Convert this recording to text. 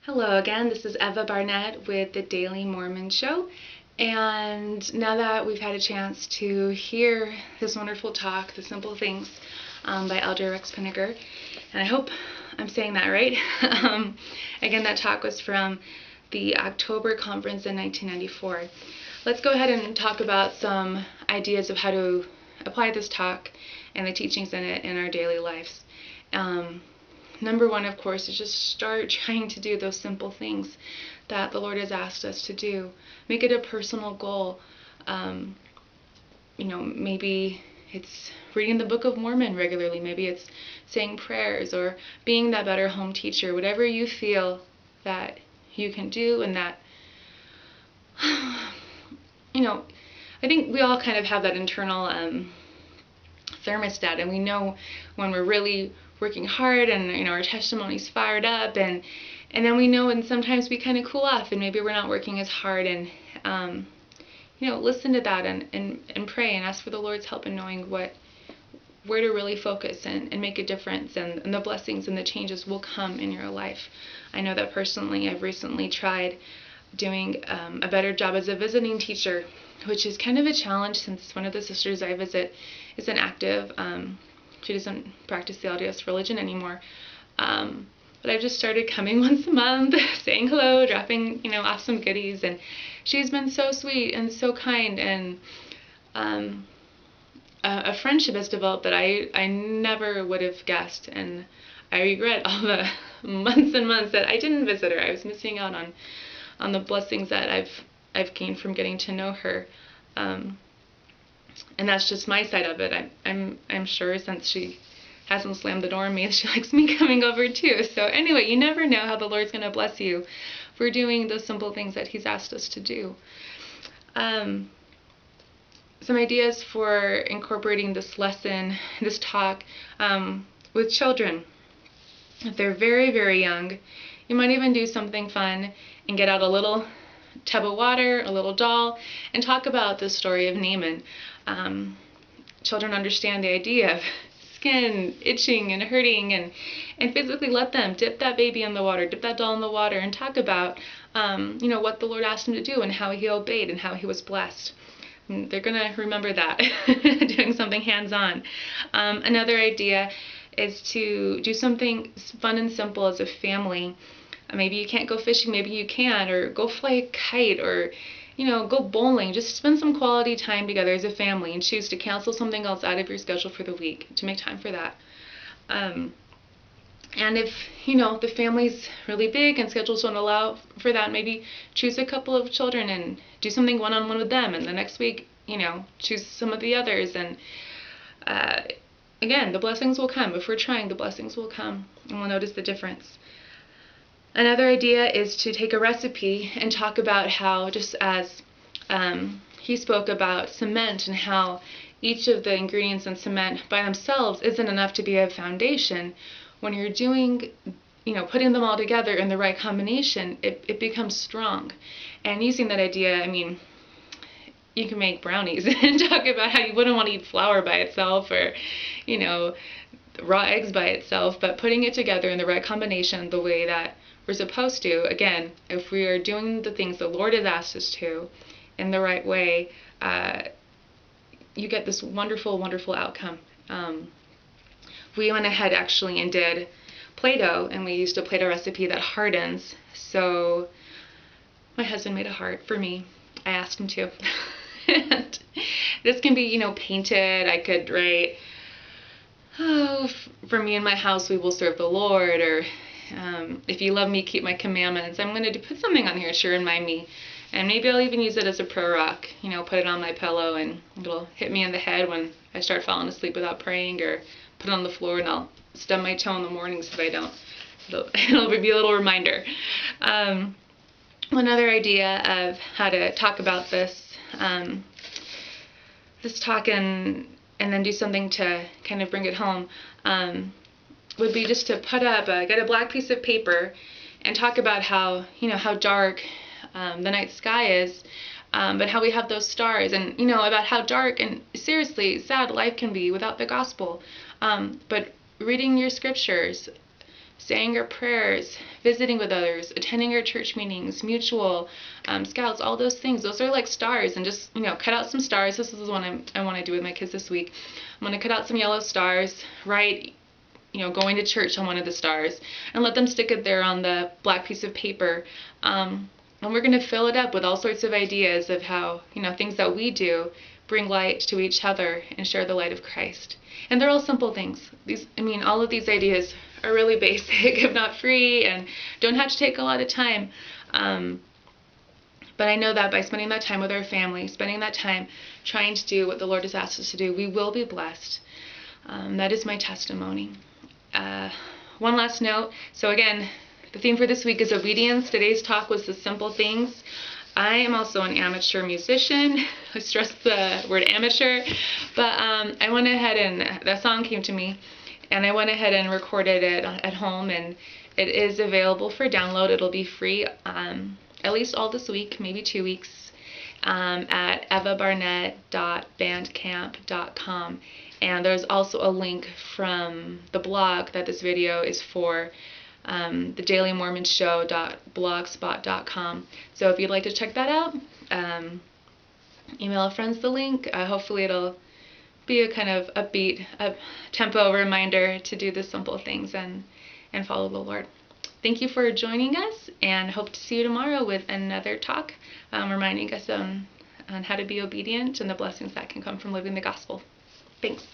Hello again, this is Eva Barnett with the Daily Mormon Show, and now that we've had a chance to hear this wonderful talk, The Simple Things, by Elder Rex Pinegar, and I hope I'm saying that right. Again, that talk was from the October conference in 1994. Let's go ahead and talk about some ideas of how to apply this talk and the teachings in it in our daily lives. Number one, of course, is just start trying to do those simple things that the Lord has asked us to do. Make it a personal goal. Maybe it's reading the Book of Mormon regularly. Maybe it's saying prayers or being that better home teacher. Whatever you feel that you can do, and that, I think we all kind of have that internal thermostat, and we know when we're really working hard and our testimony's fired up, and then we know when sometimes we kind of cool off and maybe we're not working as hard, and listen to that and pray and ask for the Lord's help in knowing where to really focus and make a difference, and the blessings and the changes will come in your life. I know that personally. I've recently tried doing a better job as a visiting teacher, which is kind of a challenge since one of the sisters I visit isn't active. She doesn't practice the LDS religion anymore. But I've just started coming once a month, saying hello, dropping, off some goodies, and she's been so sweet and so kind, and a friendship has developed that I never would have guessed, and I regret all the months and months that I didn't visit her. I was missing out on the blessings that I've gained from getting to know her. And that's just my side of it. I'm sure since she hasn't slammed the door on me, she likes me coming over too. So anyway, you never know how the Lord's going to bless you for doing those simple things that He's asked us to do. Some ideas for incorporating this lesson, this talk, with children. If they're very, very young, you might even do something fun and get out a little tub of water, a little doll, and talk about the story of Naaman. Children understand the idea of skin itching and hurting, and physically let them dip that baby in the water, dip that doll in the water, and talk about what the Lord asked him to do and how he obeyed and how he was blessed. And they're going to remember that, doing something hands-on. Another idea is to do something fun and simple as a family. Maybe you can't go fishing, maybe you can, or go fly a kite, or go bowling. Just spend some quality time together as a family and choose to cancel something else out of your schedule for the week to make time for that. And if, the family's really big and schedules don't allow for that, maybe choose a couple of children and do something one-on-one with them, and the next week, choose some of the others. And again, the blessings will come. If we're trying, the blessings will come, and we'll notice the difference. Another idea is to take a recipe and talk about how, just as he spoke about cement, and how each of the ingredients in cement by themselves isn't enough to be a foundation. When you're doing, putting them all together in the right combination, it becomes strong. And using that idea, you can make brownies and talk about how you wouldn't want to eat flour by itself, or, raw eggs by itself, but putting it together in the right combination, the way that we're supposed to. Again, if we are doing the things the Lord has asked us to in the right way, you get this wonderful, wonderful outcome. We went ahead actually and did Play-Doh, and we used a Play-Doh recipe that hardens. So my husband made a heart for me. I asked him to. And this can be, painted. I could write, for me in my house we will serve the Lord, or if you love me, keep my commandments. I'm going to put something on here to remind me. And maybe I'll even use it as a prayer rock, put it on my pillow, and it'll hit me in the head when I start falling asleep without praying, or put it on the floor and I'll stub my toe in the mornings if I don't. It'll be a little reminder. One other idea of how to talk about this talk and then do something to kind of bring it home, would be just to put up, get a black piece of paper and talk about how, how dark the night sky is, but how we have those stars, and, about how dark and seriously sad life can be without the gospel. But reading your scriptures, saying your prayers, visiting with others, attending your church meetings, mutual, scouts, all those things. Those are like stars. And just, cut out some stars. This is one I want to do with my kids this week. I'm going to cut out some yellow stars, write, going to church on one of the stars, and let them stick it there on the black piece of paper. And we're going to fill it up with all sorts of ideas of how, things that we do bring light to each other and share the light of Christ. And they're all simple things. All of these ideas are really basic, if not free, and don't have to take a lot of time. But I know that by spending that time with our family, spending that time trying to do what the Lord has asked us to do, we will be blessed. That is my testimony. One last note. So again, the theme for this week is obedience. Today's talk was the simple things. I am also an amateur musician. I stress the word amateur. But I went ahead and that song came to me, and I went ahead and recorded it at home, and it is available for download. It'll be free at least all this week, maybe 2 weeks, at evabarnett.bandcamp.com. And there's also a link from the blog that this video is for, thedailymormonshow.blogspot.com. So if you'd like to check that out, email friends the link. Hopefully it'll be a kind of upbeat, tempo reminder to do the simple things and follow the Lord. Thank you for joining us, and hope to see you tomorrow with another talk, reminding us on how to be obedient and the blessings that can come from living the gospel. Thanks.